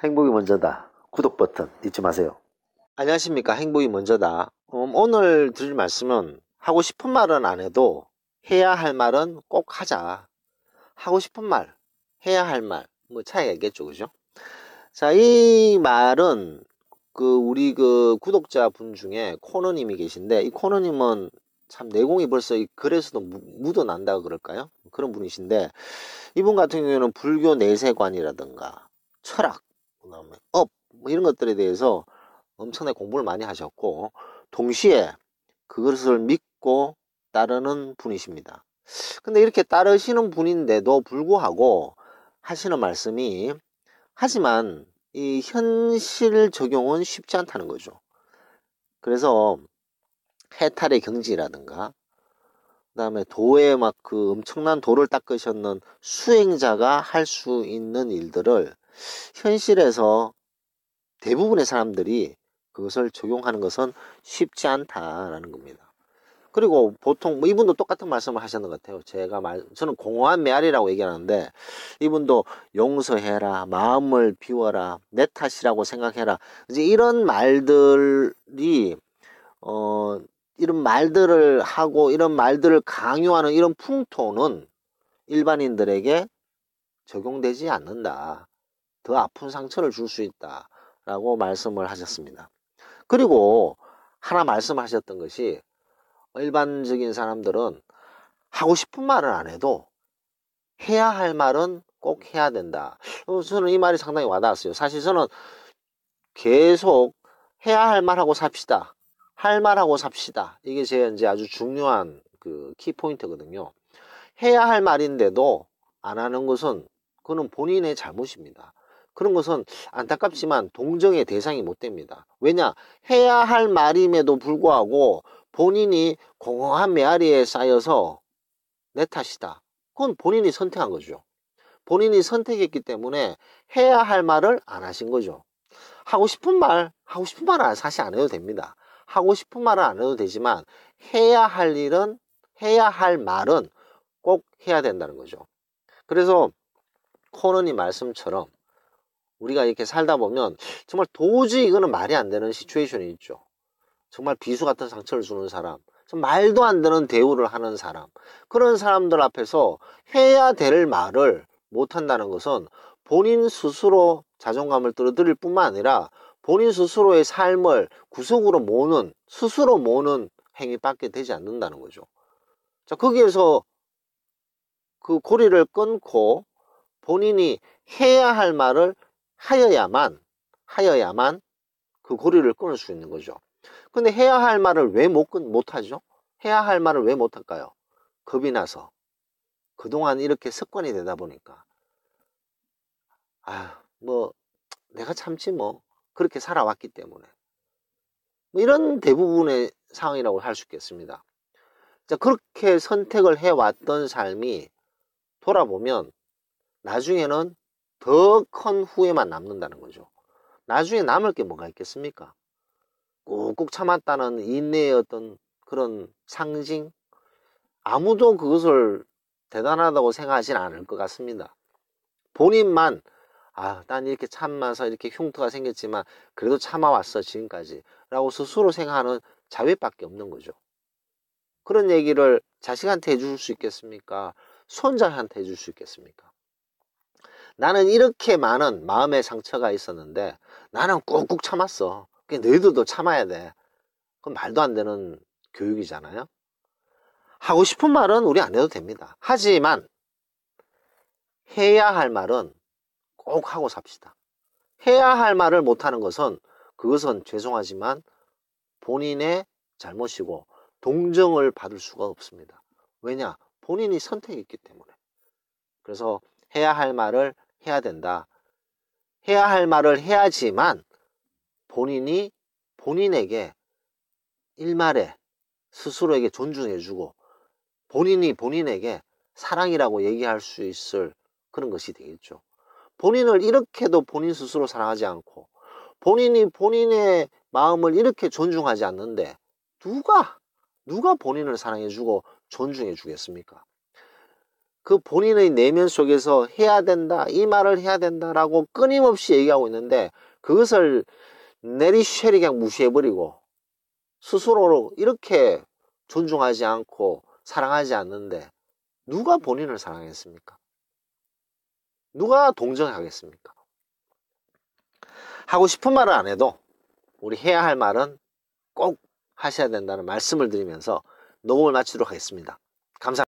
행복이 먼저다. 구독 버튼 잊지 마세요. 안녕하십니까. 행복이 먼저다. 오늘 드릴 말씀은 하고 싶은 말은 안 해도 해야 할 말은 꼭 하자. 하고 싶은 말, 해야 할 말, 뭐 차이가 있겠죠. 그죠? 자, 이 말은 우리 구독자 분 중에 코너님이 계신데, 이 코너님은 참 내공이 벌써 이 글에서도 묻어난다 그럴까요? 그런 분이신데, 이분 같은 경우에는 불교 내세관이라든가 철학, 그다음에 뭐 이런 것들에 대해서 엄청나게 공부를 많이 하셨고, 동시에 그것을 믿고 따르는 분이십니다. 근데 이렇게 따르시는 분인데도 불구하고 하시는 말씀이, 하지만 이 현실 적용은 쉽지 않다는 거죠. 그래서 해탈의 경지라든가, 그 다음에 도에 막 엄청난 도를 닦으셨는 수행자가 할 수 있는 일들을 현실에서 대부분의 사람들이 그것을 적용하는 것은 쉽지 않다라는 겁니다. 그리고 보통 뭐 이분도 똑같은 말씀을 하셨는 것 같아요. 저는 공허한 메아리라고 얘기하는데, 이분도 용서해라, 마음을 비워라, 내 탓이라고 생각해라, 이제 이런 말들이 이런 말들을 하고 이런 말들을 강요하는 이런 풍토는 일반인들에게 적용되지 않는다. 더 아픈 상처를 줄 수 있다 라고 말씀을 하셨습니다. 그리고 하나 말씀하셨던 것이, 일반적인 사람들은 하고 싶은 말을 안 해도 해야 할 말은 꼭 해야 된다. 저는 이 말이 상당히 와닿았어요. 사실 저는 계속 해야 할 말하고 삽시다, 할 말하고 삽시다, 이게 제 이제 아주 중요한 키포인트거든요. 해야 할 말인데도 안 하는 것은 그는 본인의 잘못입니다. 그런 것은 안타깝지만 동정의 대상이 못 됩니다. 왜냐? 해야 할 말임에도 불구하고 본인이 공허한 메아리에 쌓여서 내 탓이다. 그건 본인이 선택한 거죠. 본인이 선택했기 때문에 해야 할 말을 안 하신 거죠. 하고 싶은 말은 사실 안 해도 됩니다. 하고 싶은 말은 안 해도 되지만 해야 할 말은 꼭 해야 된다는 거죠. 그래서 코너님 말씀처럼 우리가 이렇게 살다 보면 정말 도저히 이거는 말이 안 되는 시츄에이션이 있죠. 정말 비수 같은 상처를 주는 사람, 말도 안 되는 대우를 하는 사람, 그런 사람들 앞에서 해야 될 말을 못 한다는 것은 본인 스스로 자존감을 떨어뜨릴 뿐만 아니라 본인 스스로의 삶을 구석으로 스스로 모으는 행위밖에 되지 않는다는 거죠. 자, 거기에서 그 고리를 끊고 본인이 해야 할 말을 하여야만 그 고리를 끊을 수 있는 거죠. 근데 해야 할 말을 왜 못 하죠? 해야 할 말을 왜 못 할까요? 겁이 나서. 그동안 이렇게 습관이 되다 보니까. 뭐 내가 참지 뭐. 그렇게 살아왔기 때문에. 뭐 이런 대부분의 상황이라고 할 수 있겠습니다. 자, 그렇게 선택을 해왔던 삶이 돌아보면 나중에는 더 큰 후회만 남는다는 거죠. 나중에 남을 게 뭐가 있겠습니까? 꾹꾹 참았다는 인내의 어떤 그런 상징? 아무도 그것을 대단하다고 생각하진 않을 것 같습니다. 본인만 난 이렇게 참아서 이렇게 흉터가 생겼지만 그래도 참아왔어 지금까지 라고 스스로 생각하는 자회밖에 없는 거죠. 그런 얘기를 자식한테 해줄 수 있겠습니까? 손자한테 해줄 수 있겠습니까? 나는 이렇게 많은 마음의 상처가 있었는데 나는 꾹꾹 참았어. 너희들도 참아야 돼. 그건 말도 안 되는 교육이잖아요. 하고 싶은 말은 우리 안 해도 됩니다. 하지만 해야 할 말은 꼭 하고 삽시다. 해야 할 말을 못하는 그것은 죄송하지만 본인의 잘못이고 동정을 받을 수가 없습니다. 왜냐? 본인이 선택했기 때문에. 그래서 해야 할 말을 해야 된다. 해야 할 말을 해야지만 본인이 본인에게 일말에 스스로에게 존중해주고 본인이 본인에게 사랑이라고 얘기할 수 있을 그런 것이 되겠죠. 본인을 이렇게도 본인 스스로 사랑하지 않고 본인이 본인의 마음을 이렇게 존중하지 않는데 누가 본인을 사랑해주고 존중해 주겠습니까? 그 본인의 내면 속에서 해야 된다, 이 말을 해야 된다라고 끊임없이 얘기하고 있는데 그것을 내리쉐리 그냥 무시해버리고 스스로로 이렇게 존중하지 않고 사랑하지 않는데 누가 본인을 사랑했습니까? 누가 동정하겠습니까? 하고 싶은 말은 안 해도 우리 해야 할 말은 꼭 하셔야 된다는 말씀을 드리면서 녹음을 마치도록 하겠습니다. 감사합니다.